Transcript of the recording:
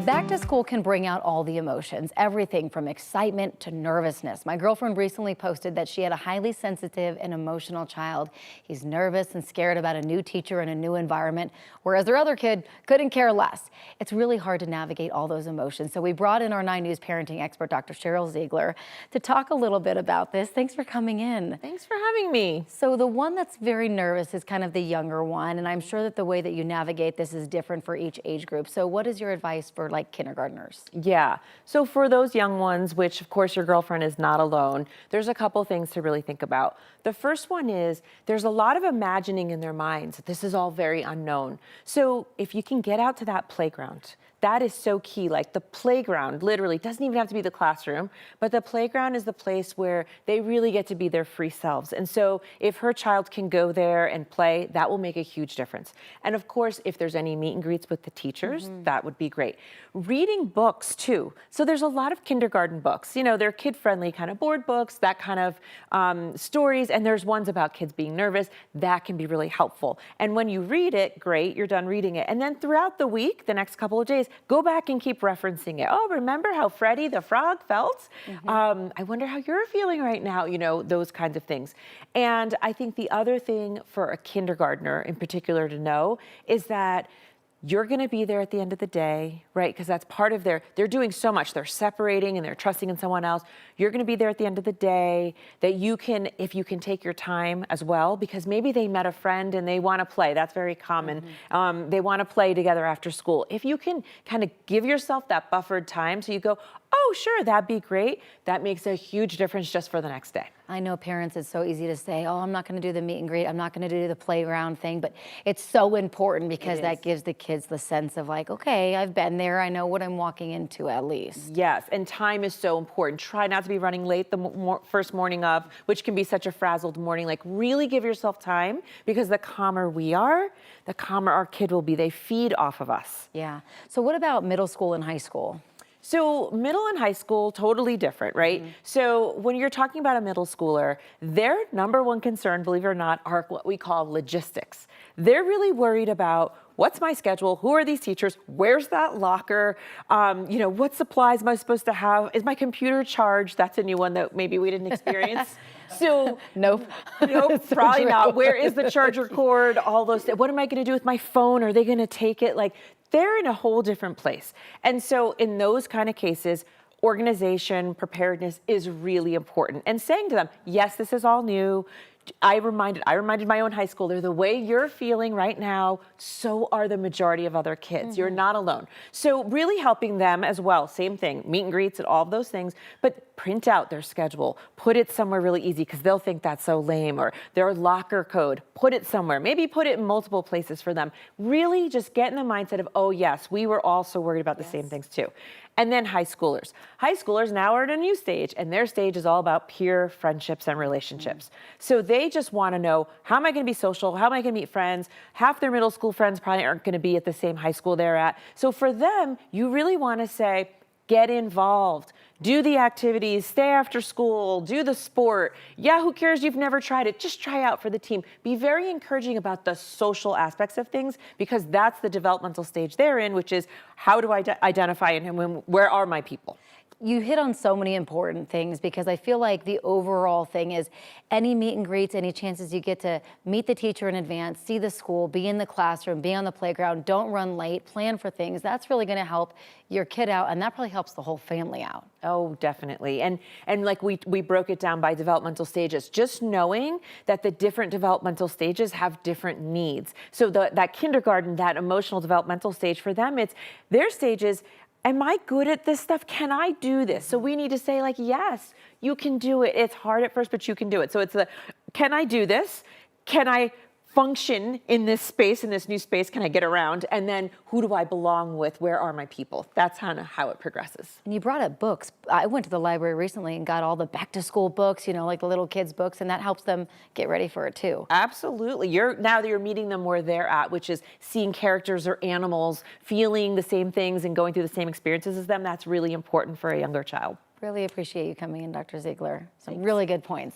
Back to school can bring out all the emotions, everything from excitement to nervousness. My girlfriend recently posted that she had a highly sensitive and emotional child. He's nervous and scared about a new teacher and a new environment, whereas their other kid couldn't care less. It's really hard to navigate all those emotions. So we brought in our 9 News parenting expert, Dr. Sheryl Ziegler, to talk a little bit about this. Thanks for coming in. Thanks for having me. So the one that's very nervous is kind of the younger one, and I'm sure that the way that you navigate this is different for each age group. So what is your advice for like kindergartners? Yeah, so for those young ones, which of course your girlfriend is not alone, there's a couple things to really think about. The first one is there's a lot of imagining in their minds. This is all very unknown. So if you can get out to that playground, that is so key. Like the playground, literally, doesn't even have to be the classroom, but the playground is the place where they really get to be their free selves. And so if her child can go there and play, that will make a huge difference. And of course, if there's any meet and greets with the teachers, that would be great. Reading books too. So there's a lot of kindergarten books. You know, they're kid-friendly kind of board books, that kind of stories, and there's ones about kids being nervous. That can be really helpful. And when you read it, great, you're done reading it. And then throughout the week, the next couple of days, go back and keep referencing it. Oh, remember how Freddie the frog felt? I wonder how you're feeling right now, you know, those kinds of things. And I think the other thing for a kindergartner in particular to know is that you're going to be there at the end of the day, right? Because that's part of they're doing so much. They're separating and they're trusting in someone else. You're going to be there at the end of the day, that you can, if you can take your time as well, because maybe they met a friend and they want to play. That's very common. They want to play together after school. If you can kind of give yourself that buffered time so you go, oh, sure, that'd be great. That makes a huge difference just for the next day. I know parents, it's so easy to say, oh, I'm not going to do the meet and greet. I'm not going to do the playground thing. But it's so important because that gives the kids the sense of like, okay, I've been there. I know what I'm walking into at least. Yes, and time is so important. Try not to be running late the first morning of, which can be such a frazzled morning. Like really give yourself time, because the calmer we are, the calmer our kid will be. They feed off of us. Yeah. So what about middle school and high school? So middle and high school, totally different, right? So when you're talking about a middle schooler, their number one concern, believe it or not, are what we call logistics. They're really worried about what's my schedule? Who are these teachers? Where's that locker? You know, what supplies am I supposed to have? Is my computer charged? That's a new one that maybe we didn't experience. So nope, probably not. Where is the charger cord? All those things. What am I going to do with my phone? Are they going to take it? Like, they're in a whole different place. And so in those kind of cases, organization, preparedness is really important. And saying to them, yes, this is all new. I reminded my own high schooler, the way you're feeling right now, so are the majority of other kids. You're not alone. So really helping them as well. Same thing, meet and greets and all of those things, but print out their schedule, put it somewhere really easy because they'll think that's so lame, or their locker code, put it somewhere, maybe put it in multiple places for them. Really just get in the mindset of, oh yes, we were also worried about the same things too. And then high schoolers. High schoolers now are at a new stage, and their stage is all about peer friendships and relationships. So they just want to know, how am I going to be social? How am I going to meet friends? Half their middle school friends probably aren't going to be at the same high school they're at. So for them, you really want to say, get involved, do the activities, stay after school, do the sport. Yeah, who cares you've never tried it? Just try out for the team. Be very encouraging about the social aspects of things, because that's the developmental stage they're in, which is how do I identify and where are my people? You hit on so many important things, because I feel like the overall thing is any meet and greets, any chances you get to meet the teacher in advance, see the school, be in the classroom, be on the playground, don't run late, plan for things. That's really going to help your kid out, and that probably helps the whole family out. Oh, definitely. And like we broke it down by developmental stages, just knowing that the different developmental stages have different needs. So that kindergarten, that emotional developmental stage, for them, it's their stages. Am I good at this stuff? Can I do this? So we need to say like, yes, you can do it. It's hard at first, but you can do it. So it's can I do this? Can I function in this space, in this new space? Can I get around? And then who do I belong with? Where are my people? That's kind of how it progresses. And you brought up books. I went to the library recently and got all the back to school books, you know, like the little kids books, and that helps them get ready for it too. Absolutely. Now that you're meeting them where they're at, which is seeing characters or animals, feeling the same things and going through the same experiences as them. That's really important for a younger child. Really appreciate you coming in, Dr. Ziegler. Some really good points.